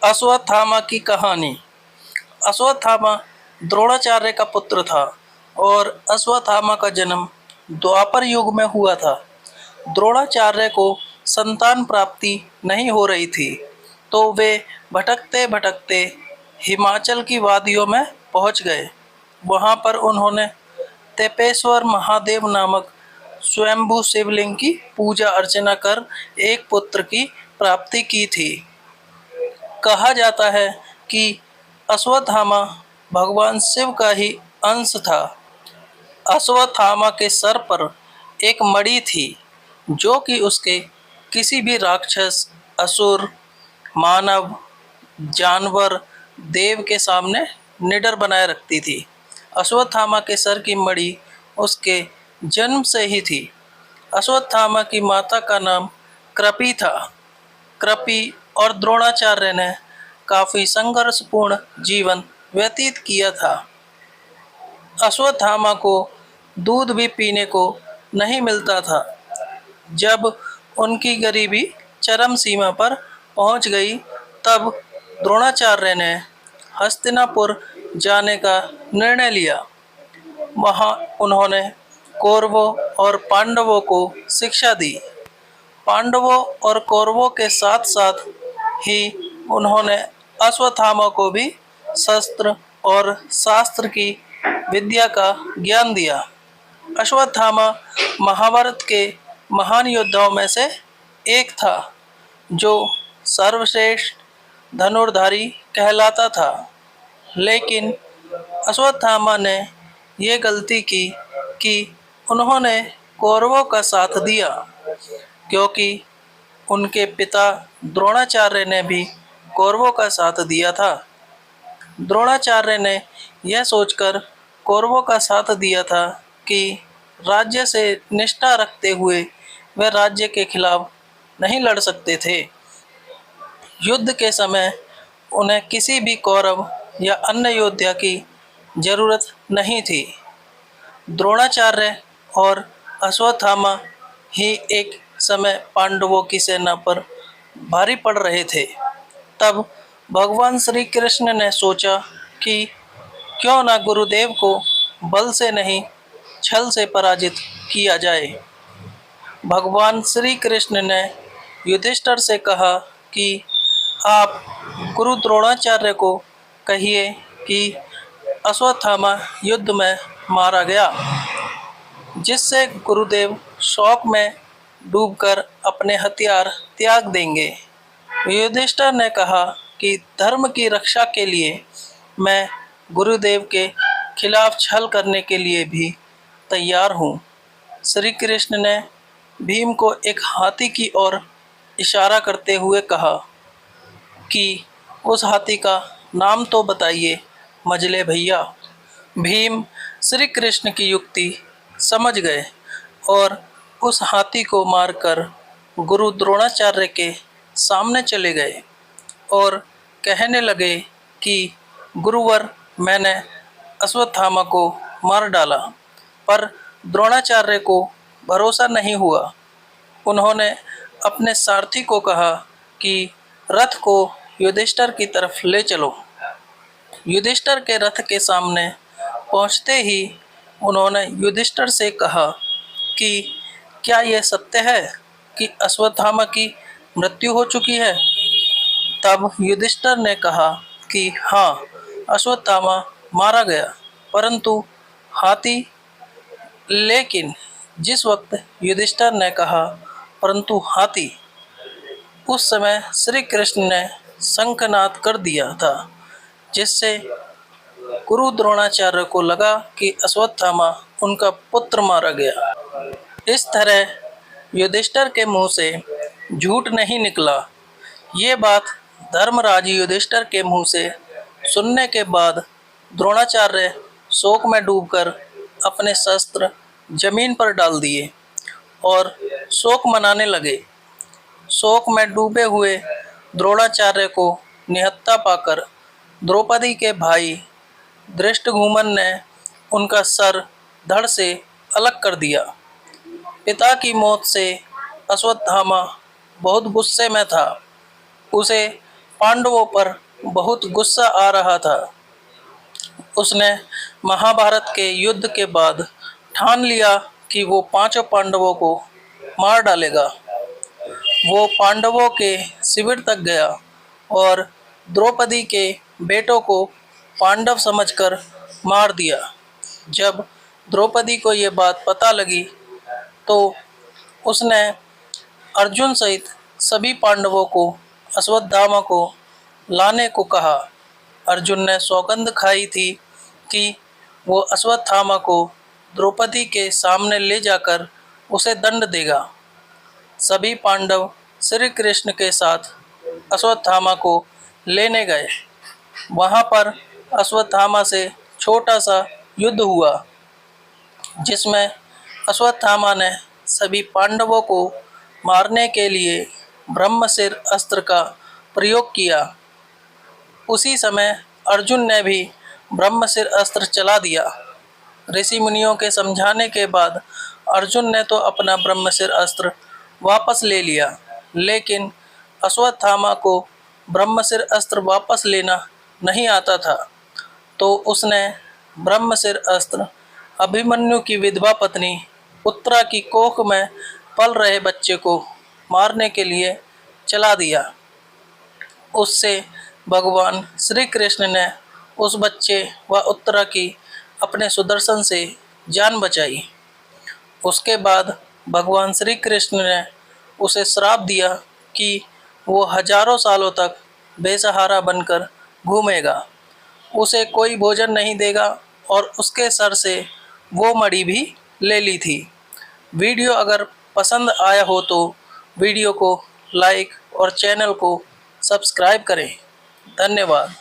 अश्वत्थामा की कहानी। अश्वत्थामा द्रोणाचार्य का पुत्र था और अश्वत्थामा का जन्म द्वापर युग में हुआ था। द्रोणाचार्य को संतान प्राप्ति नहीं हो रही थी, तो वे भटकते भटकते हिमाचल की वादियों में पहुंच गए। वहां पर उन्होंने तेपेश्वर महादेव नामक स्वयंभू शिवलिंग की पूजा अर्चना कर एक पुत्र की प्राप्ति की थी। कहा जाता है कि अश्वत्थामा भगवान शिव का ही अंश था। अश्वत्थामा के सर पर एक मणि थी, जो कि उसके किसी भी राक्षस, असुर, मानव, जानवर, देव के सामने निडर बनाए रखती थी। अश्वत्थामा के सर की मणि उसके जन्म से ही थी। अश्वत्थामा की माता का नाम कृपि था। कृपि और द्रोणाचार्य ने काफी संघर्षपूर्ण जीवन व्यतीत किया था। अश्वत्थामा को दूध भी पीने को नहीं मिलता था। जब उनकी गरीबी चरम सीमा पर पहुंच गई, तब द्रोणाचार्य ने हस्तिनापुर जाने का निर्णय लिया। वहां उन्होंने कौरवों और पांडवों को शिक्षा दी। पांडवों और कौरवों के साथ साथ ही उन्होंने अश्वत्थामा को भी शस्त्र और शास्त्र की विद्या का ज्ञान दिया। अश्वत्थामा महाभारत के महान योद्धाओं में से एक था, जो सर्वश्रेष्ठ धनुर्धारी कहलाता था। लेकिन अश्वत्थामा ने ये गलती की कि उन्होंने कौरवों का साथ दिया, क्योंकि उनके पिता द्रोणाचार्य ने भी कौरवों का साथ दिया था। द्रोणाचार्य ने यह सोचकर कौरवों का साथ दिया था कि राज्य से निष्ठा रखते हुए वे राज्य के खिलाफ नहीं लड़ सकते थे। युद्ध के समय उन्हें किसी भी कौरव या अन्य योद्धा की जरूरत नहीं थी। द्रोणाचार्य और अश्वत्थामा ही एक समय पांडवों की सेना पर भारी पड़ रहे थे। तब भगवान श्री कृष्ण ने सोचा कि क्यों ना गुरुदेव को बल से नहीं, छल से पराजित किया जाए। भगवान श्री कृष्ण ने युधिष्ठिर से कहा कि आप गुरु द्रोणाचार्य को कहिए कि अश्वत्थामा युद्ध में मारा गया, जिससे गुरुदेव शोक में डूबकर अपने हथियार त्याग देंगे। युधिष्ठिर ने कहा कि धर्म की रक्षा के लिए मैं गुरुदेव के खिलाफ छल करने के लिए भी तैयार हूँ। श्री कृष्ण ने भीम को एक हाथी की ओर इशारा करते हुए कहा कि उस हाथी का नाम तो बताइए मजले भैया। भीम श्री कृष्ण की युक्ति समझ गए और उस हाथी को मारकर गुरु द्रोणाचार्य के सामने चले गए और कहने लगे कि गुरुवर, मैंने अश्वत्थामा को मार डाला। पर द्रोणाचार्य को भरोसा नहीं हुआ। उन्होंने अपने सारथी को कहा कि रथ को युधिष्ठिर की तरफ ले चलो। युधिष्ठिर के रथ के सामने पहुंचते ही उन्होंने युधिष्ठिर से कहा कि क्या यह सत्य है कि अश्वत्थामा की मृत्यु हो चुकी है? तब युधिष्ठिर ने कहा कि हाँ, अश्वत्थामा मारा गया, परंतु हाथी। लेकिन जिस वक्त युधिष्ठिर ने कहा परंतु हाथी, उस समय श्री कृष्ण ने शंखनाद कर दिया था, जिससे गुरु द्रोणाचार्य को लगा कि अश्वत्थामा उनका पुत्र मारा गया। इस तरह युधिष्ठिर के मुंह से झूठ नहीं निकला। ये बात धर्मराज युधिष्ठिर के मुंह से सुनने के बाद द्रोणाचार्य शोक में डूबकर अपने शस्त्र जमीन पर डाल दिए और शोक मनाने लगे। शोक में डूबे हुए द्रोणाचार्य को निहत्था पाकर द्रौपदी के भाई धृष्टद्युम्न ने उनका सर धड़ से अलग कर दिया। पिता की मौत से अश्वत्थामा बहुत गुस्से में था। उसे पांडवों पर बहुत गुस्सा आ रहा था। उसने महाभारत के युद्ध के बाद ठान लिया कि वो पांचों पांडवों को मार डालेगा। वो पांडवों के शिविर तक गया और द्रौपदी के बेटों को पांडव समझकर मार दिया। जब द्रौपदी को ये बात पता लगी तो उसने अर्जुन सहित सभी पांडवों को अश्वत्थामा को लाने को कहा। अर्जुन ने सौगंध खाई थी कि वो अश्वत्थामा को द्रौपदी के सामने ले जाकर उसे दंड देगा। सभी पांडव श्री कृष्ण के साथ अश्वत्थामा को लेने गए। वहाँ पर अश्वत्थामा से छोटा सा युद्ध हुआ, जिसमें अश्वत्थामा ने सभी पांडवों को मारने के लिए ब्रह्मशिर अस्त्र का प्रयोग किया। उसी समय अर्जुन ने भी ब्रह्मशिर अस्त्र चला दिया। ऋषि मुनियों के समझाने के बाद अर्जुन ने तो अपना ब्रह्मशिर अस्त्र वापस ले लिया, लेकिन अश्वत्थामा को ब्रह्मशिर अस्त्र वापस लेना नहीं आता था। तो उसने ब्रह्मशिर अस्त्र अभिमन्यु की विधवा पत्नी उत्तरा की कोख में पल रहे बच्चे को मारने के लिए चला दिया। उससे भगवान श्री कृष्ण ने उस बच्चे व उत्तरा की अपने सुदर्शन से जान बचाई। उसके बाद भगवान श्री कृष्ण ने उसे श्राप दिया कि वो हजारों सालों तक बेसहारा बनकर घूमेगा। उसे कोई भोजन नहीं देगा और उसके सर से वो मणि भी ले ली थी। वीडियो अगर पसंद आया हो तो वीडियो को लाइक और चैनल को सब्सक्राइब करें। धन्यवाद।